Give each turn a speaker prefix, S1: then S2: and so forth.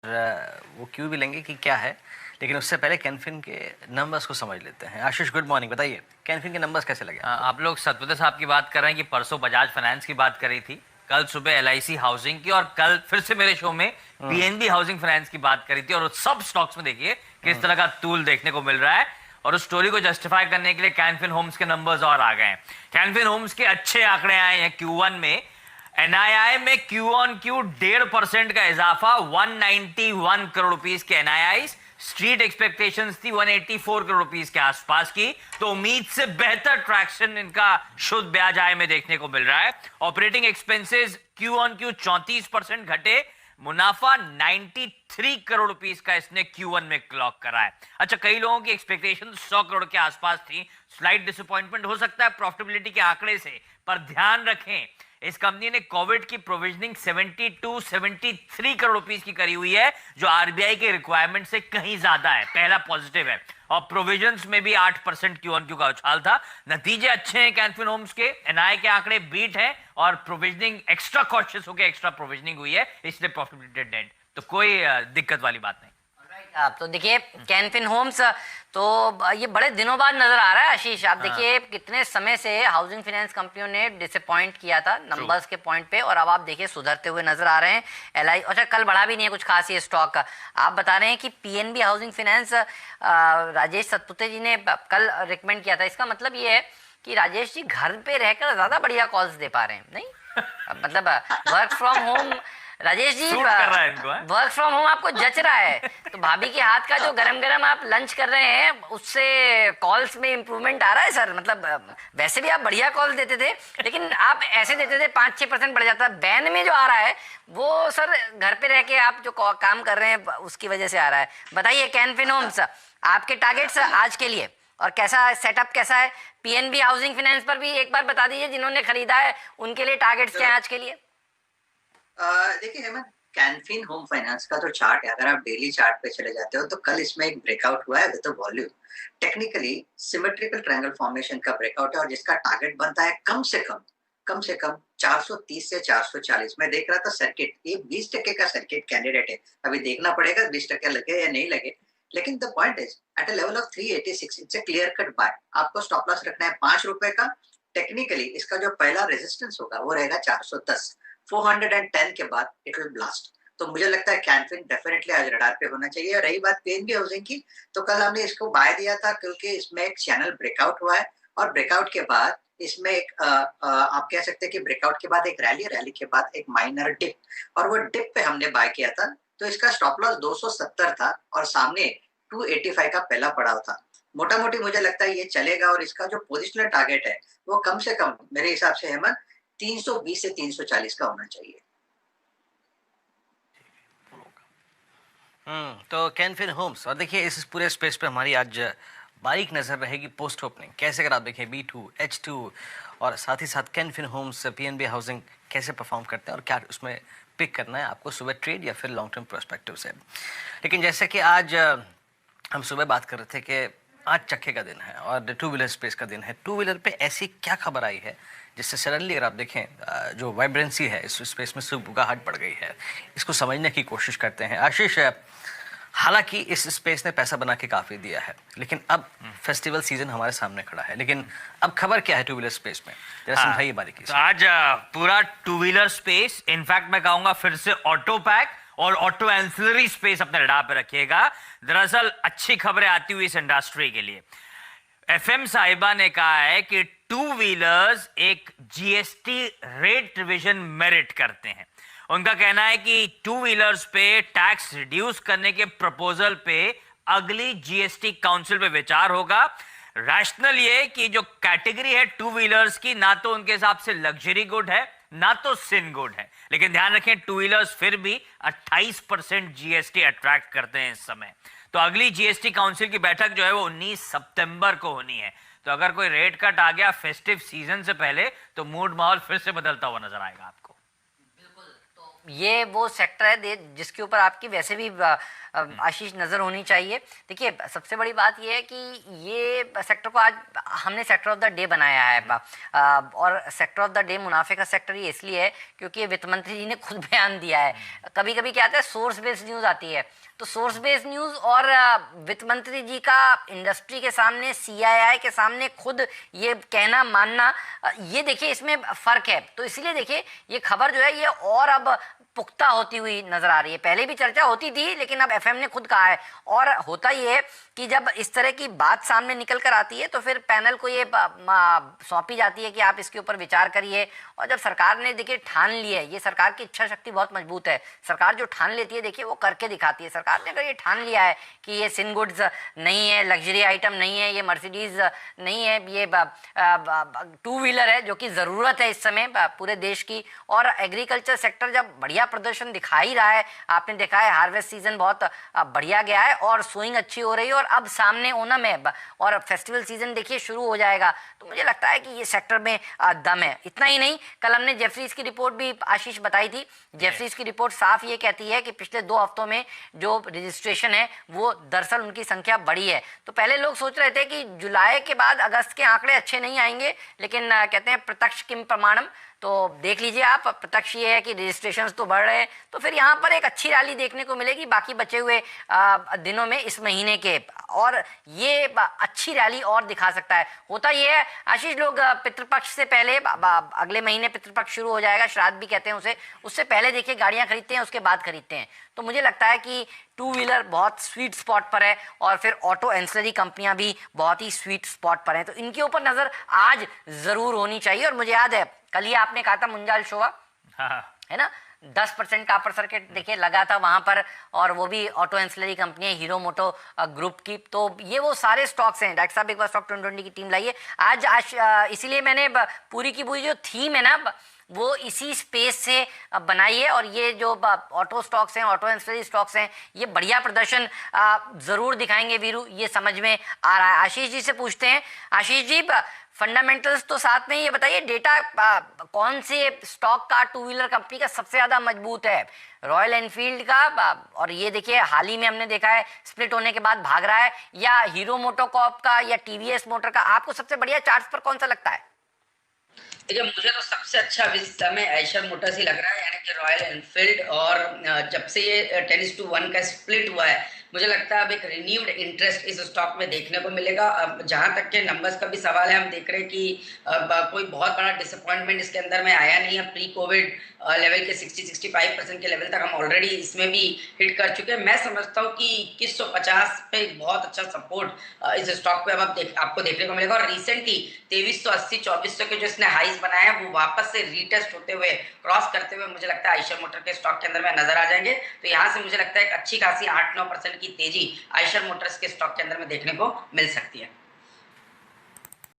S1: वो क्यों भी लेंगे कि क्या है, लेकिन उससे पहले कैनफिन के नंबर्स को समझ लेते हैं। आशीष, गुड मॉर्निंग, बताइए कैनफिन के नंबर्स कैसे लगे?
S2: आप लोग सतपति साहब की बात कर रहे हैं कि परसों बजाज फाइनेंस की बात करी थी, कल सुबह एलआईसी हाउसिंग की, और कल फिर से मेरे शो में पीएनबी हाउसिंग फाइनेंस की बात करी थी। और सब स्टॉक्स में देखिए किस तरह का तूल देखने को मिल रहा है। और उस स्टोरी को जस्टिफाई करने के लिए कैनफिन होम्स के नंबर्स और आ गए हैं। कैनफिन होम्स के अच्छे आंकड़े आए हैं Q1 में। एनआईआई में क्यू ऑन क्यू 1.5% का इजाफा, 191 करोड़ रुपीस के एनआईआई। स्ट्रीट एक्सपेक्टेशंस थी 184 करोड़ रुपीस के आसपास की, तो उम्मीद से बेहतर ट्रैक्शन इनका शुद्ध ब्याज आय में देखने को मिल रहा है। Operating expenses Q on Q 34% घटे, मुनाफा 93 करोड़ रुपीस का इसने Q1 में क्लॉक करा है। अच्छा, कई लोगों की एक्सपेक्टेशन 100 करोड़ के आसपास थी, स्लाइट डिसअपॉइंटमेंट हो सकता है प्रॉफिटेबिलिटी के आंकड़े से, पर ध्यान रखें इस कंपनी ने कोविड की प्रोविजनिंग 73 करोड़ रुपीस की करी हुई है, जो आरबीआई के रिक्वायरमेंट से कहीं ज्यादा है। पहला पॉजिटिव है। और प्रोविजंस में भी 8% क्यू ऑन क्यू का उछाल था। नतीजे अच्छे हैं कैनफिन होम्स के, एनआई के आंकड़े बीट हैं, और प्रोविजनिंग एक्स्ट्रा कॉशियस होकर एक्स्ट्रा प्रोविजनिंग हुई है, इसलिए प्रॉफिटेबिलिटी डेंट, तो कोई दिक्कत वाली बात नहीं।
S3: आप तो देखिए कैनफिन होम्स तो ये बड़े दिनों बाद नजर आ रहा है आशीष। आप देखिए कितने समय से हाउसिंग फाइनेंस कंपनियों ने डिसअपॉइंट किया था नंबर्स के पॉइंट पे, और अब आप देखिए सुधरते हुए नजर आ रहे हैं। एलआई अच्छा कल बढ़ा भी नहीं है कुछ खास ये स्टॉक का। आप बता रहे हैं कि PNB housing finance Rajesh Satpute ji ने कल रिकमेंड किया था। इसका मतलब ये है कि राजेश जी घर पे रहकर ज्यादा बढ़िया कॉल्स दे पा रहे हैं, नहीं मतलब work from home. Rajesh ji work from home आपको जच रहा है, तो भाभी के हाथ का जो गरम गरम आप लंच कर रहे हैं उससे कॉल्स में इम्प्रूवमेंट आ रहा है सर। मतलब वैसे भी आप बढ़िया कॉल देते थे, लेकिन आप ऐसे देते थे 5-6% बढ़ जाता। बैन में जो आ रहा है वो सर घर पे रह के आप जो काम कर रहे हैं उसकी वजह से आ रहा है। बताइए कैनफिन होम्स आपके टारगेट्स आज के लिए, और कैसा सेटअप कैसा है? पीएनबी हाउसिंग फाइनेंस पर भी एक बार बता दीजिए, जिन्होंने खरीदा है उनके लिए टारगेट्स क्या है आज के लिए?
S4: देखिए हेमंत, कैनफिन होम फाइनेंस का जो चार्ट है, अगर आप डेली चार्ट पे चले जाते हो तो कल इसमें एक ब्रेकआउट हुआ है with volume. Technically symmetrical triangle formation का ब्रेकआउट है, और जिसका टारगेट बनता है कम से कम 430 से 440। मैं देख रहा था सर्किट, ये 20% का सर्किट कैंडिडेट है। अभी देखना पड़ेगा 20% लगे या नहीं लगे, लेकिन the point is at a level of 386 it's a clear cut by. आपको स्टॉप लॉस रखना है ₹5 का। टेक्निकली इसका जो पहला रेजिस्टेंस होगा वो रहेगा 410। 410 के बाद इट विल ब्लास्ट। तो मुझे लगता है कैनफिन डेफिनेटली आज रडार पे होना चाहिए। और रही बात पीएनबी हाउसिंग की, तो कल हमने इसको बाय दिया था क्योंकि इसमें एक चैनल ब्रेकआउट हुआ है, और ब्रेकआउट के बाद इसमें एक आप कह सकते हैं कि ब्रेकआउट के बाद एक रैली के बाद एक माइनर डिप, और वो डिप पे हमने बाय किया था। तो इसका स्टॉप लॉस 270 था, और सामने 285 का पहला पड़ाव था। मोटा मोटी मुझे लगता है ये चलेगा, और इसका जो पोजिशनल टारगेट है वो कम से कम मेरे हिसाब से हेमंत 320 से 340 का होना चाहिए।
S1: तो कैनफिन होम्स, और देखिए इस पूरे स्पेस पे हमारी आज बारीक नजर रहेगी पोस्ट ओपनिंग कैसे, अगर आप देखें B2, H2 और साथ ही साथ कैनफिन होम्स, पीएनबी हाउसिंग कैसे परफॉर्म करते हैं और क्या उसमें पिक करना है आपको सुबह ट्रेड या फिर लॉन्ग टर्म पर्सपेक्टिव से। लेकिन जैसे कि आज हम सुबह बात कर रहे थे कि आज चक्के का दिन है और टू व्हीलर स्पेस का दिन है। टू व्हीलर पे ऐसी क्या खबर आई है जिससे सडनली अगर आप देखें जो वाइब्रेंसी है इस स्पेस में सुबगाहट बढ़ गई है, इसको समझने की कोशिश करते हैं। आशीष, हालांकि इस स्पेस ने पैसा बना के काफ़ी दिया है, लेकिन अब फेस्टिवल सीजन हमारे सामने खड़ा है, लेकिन अब खबर क्या है टू व्हीलर स्पेस में, जरा समझाइए बारीकी से।
S2: तो आज पूरा टू व्हीलर स्पेस, इनफैक्ट मैं कहूंगा फिर से ऑटो पैक और ऑटो एंसिलरी स्पेस अपने रडार पे रखिएगा। दरअसल अच्छी खबरें आती हुई इस इंडस्ट्री के लिए। एफएम साहिबा ने कहा है कि टू व्हीलर्स एक जीएसटी रेट रिविजन मेरिट करते हैं। उनका कहना है कि टू व्हीलर्स पे टैक्स रिड्यूस करने के प्रपोजल पे अगली जीएसटी काउंसिल पे विचार होगा। रैशनल ये कि जो कैटेगरी है टू व्हीलर्स की, ना तो उनके हिसाब से लग्जरी गुड है ना तो सिन गुड है, लेकिन ध्यान रखें टू व्हीलर्स फिर भी 28% जीएसटी अट्रैक्ट करते हैं इस समय। तो अगली जीएसटी काउंसिल की बैठक जो है वो 19 सितंबर को होनी है। तो अगर कोई रेट कट आ गया फेस्टिव सीजन से पहले तो मूड माहौल फिर से बदलता हुआ नजर आएगा आपको।
S3: ये वो सेक्टर है जिसके ऊपर आपकी वैसे भी आशीष नज़र होनी चाहिए। देखिए सबसे बड़ी बात ये है कि ये सेक्टर को आज हमने सेक्टर ऑफ द डे बनाया है और सेक्टर ऑफ द डे मुनाफे का सेक्टर ये इसलिए है क्योंकि वित्त मंत्री जी ने खुद बयान दिया है। कभी कभी क्या आता है सोर्स बेस्ड न्यूज़ आती है, तो सोर्स बेस्ड न्यूज़ और वित्त मंत्री जी का इंडस्ट्री के सामने CII के सामने खुद ये कहना मानना, ये देखिए इसमें फ़र्क है। तो इसलिए देखिए ये खबर जो है ये और अब पुख्ता होती हुई नजर आ रही है। पहले भी चर्चा होती थी लेकिन अब FM ने खुद कहा है। और होता ये है कि जब इस तरह की बात सामने निकल कर आती है तो फिर पैनल को ये सौंपी जाती है कि आप इसके ऊपर विचार करिए। और जब सरकार ने देखिए ठान लिया है, ये सरकार की इच्छा शक्ति बहुत मजबूत है। सरकार जो ठान लेती है देखिए वो करके दिखाती है। सरकार ने अगर ये ठान लिया है कि ये सिन गुड्स नहीं है, लग्जरी आइटम नहीं है, ये मर्सिडीज नहीं है, ये 2 व्हीलर है जो कि ज़रूरत है इस समय पूरे देश की, और एग्रीकल्चर सेक्टर जब बढ़िया प्रदर्शन दिखा ही रहा है, आपने देखा है हार्वेस्ट सीजन बहुत बढ़िया गया है और सोइंग अच्छी हो रही है और अब सामने ओणम है और फेस्टिवल सीजन देखिए शुरू हो जाएगा। तो मुझे लगता है कि ये सेक्टर में दम है। इतना ही नहीं, कल हमने जेफरीज की रिपोर्ट भी आशीष बताई थी। जेफरीज की रिपोर्ट साफ ये कहती है कि पिछले 2 हफ्तों में जो रजिस्ट्रेशन है वो दरअसल उनकी संख्या बढ़ी है। तो पहले लोग सोच रहे थे कि जुलाई के बाद अगस्त के आंकड़े अच्छे नहीं आएंगे, लेकिन कहते हैं प्रत्यक्ष किम प्रमाणम। तो देख लीजिए आप, प्रत्यक्ष ये है कि रजिस्ट्रेशंस तो बढ़ रहे हैं, तो फिर यहाँ पर एक अच्छी रैली देखने को मिलेगी बाकी बचे हुए दिनों में इस महीने के, और ये अच्छी रैली और दिखा सकता है। होता ये है आशीष, लोग पितृपक्ष से पहले अगले महीने पितृपक्ष शुरू हो जाएगा, श्राद्ध भी कहते हैं उसे, उससे पहले देखिए गाड़ियाँ खरीदते हैं, उसके बाद खरीदते हैं। तो मुझे लगता है कि 2 व्हीलर बहुत स्वीट स्पॉट पर है और फिर ऑटो एंसिलरी कंपनियां भी बहुत ही स्वीट स्पॉट पर हैं। तो इनके ऊपर नज़र आज ज़रूर होनी चाहिए। और मुझे याद है कल ही आपने कहा था मुंजाल शोवा, है ना, 10% का अपर सर्किट देखिए लगा था वहां पर, और वो भी ऑटो एंसिलरी कंपनी है हीरो मोटो ग्रुप की। तो ये वो सारे स्टॉक्स हैं। डॉक्टर साहब एक बार स्टॉक 2020 की टीम लाइए आज इसीलिए मैंने पूरी की पूरी जो थीम है ना वो इसी स्पेस से बनाई है। और ये जो ऑटो स्टॉक्स हैं, ऑटो एंसिलरी स्टॉक्स हैं, ये बढ़िया प्रदर्शन ज़रूर दिखाएंगे वीरू, ये समझ में आ रहा है। आशीष जी से पूछते हैं। आशीष जी, फंडामेंटल्स तो साथ में, ये बताइए डेटा कौन से स्टॉक का 2 व्हीलर कंपनी का सबसे ज़्यादा मजबूत है? रॉयल एनफील्ड का, और ये देखिए हाल ही में हमने देखा है स्प्लिट होने के बाद भाग रहा है, या हीरो मोटोकॉर्प का, या TVS मोटर का? आपको सबसे बढ़िया चार्ट्स पर कौन सा लगता है?
S5: देखिए मुझे तो सबसे अच्छा अभी इस समय आइशर मोटर्स ही लग रहा है, यानी कि रॉयल एनफील्ड। और जब से ये 10:1 का स्प्लिट हुआ है, मुझे लगता है अब एक रिन्यूड इंटरेस्ट इस स्टॉक में देखने को मिलेगा। अब जहां तक के नंबर्स का भी सवाल है, हम देख रहे हैं कि कोई बहुत बड़ा डिसअपॉइंटमेंट इसके अंदर में आया नहीं है। प्री कोविड लेवल के 60-65% के लेवल तक हम ऑलरेडी इसमें भी हिट कर चुके हैं। मैं समझता हूँ कि 2150 पे बहुत अच्छा सपोर्ट इस स्टॉक पे अब आपको देखने को मिलेगा। और रिसेंटली 2380 2400 के जो इसने हाईज बनाया है वो वापस से रीटेस्ट होते हुए, क्रॉस करते हुए मुझे लगता है आइशर मोटर के स्टॉक के अंदर में नजर आ जाएंगे। तो यहाँ से मुझे लगता है एक अच्छी खासी 8-9% की तेजी आइशर मोटर्स के स्टॉक के अंदर में देखने को मिल सकती है।